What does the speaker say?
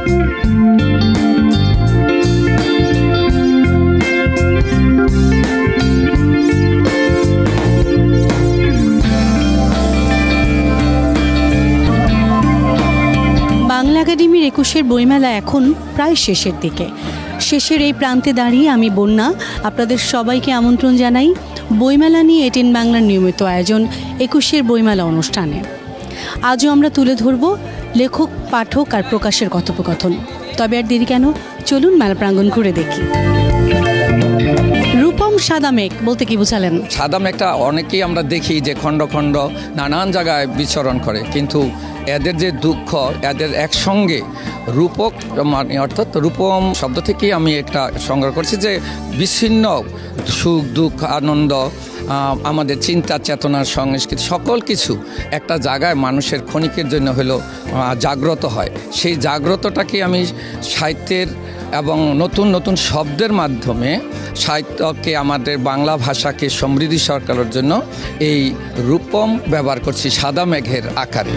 বাংলা একাডেমির ২১-এর বইমেলা এখন প্রায় শেষের দিকে। শেষের এই প্রান্তে দাঁড়িয়ে আমি বন্যা আপনাদের সবাইকে আমন্ত্রণ জানাই বইমেলা নিয়ে এটিএন বাংলার নিয়মিত আয়োজন ২১-এর বইমেলা অনুষ্ঠানে। আজও আমরা তুলে ধরব লেখক, পাঠক আর প্রকাশের কথোপকথন। তবে আর দেরি কেন, চলুন মেলা প্রাঙ্গণ ঘুরে দেখি। রূপম সাদা মেঘ বলতে কি বুঝালেন? সাদা মেঘটা অনেকেই আমরা দেখি যে খণ্ড খণ্ড নানান জায়গায় বিচরণ করে, কিন্তু এদের যে দুঃখ, এদের একসঙ্গে রূপক মানে অর্থাৎ রূপম শব্দ থেকেই আমি একটা সংগ্রহ করছি যে বিচ্ছিন্ন সুখ দুঃখ আনন্দ আমাদের চিন্তা চেতনার সংস্কৃতি সকল কিছু একটা জায়গায় মানুষের ক্ষণিকের জন্য হলো জাগ্রত হয়। সেই জাগ্রতটাকে আমি সাহিত্যের এবং নতুন নতুন শব্দের মাধ্যমে সাহিত্যকে আমাদের বাংলা ভাষাকে সমৃদ্ধিশালী করার জন্য এই রূপম ব্যবহার করছি সাদা মেঘের আকারে।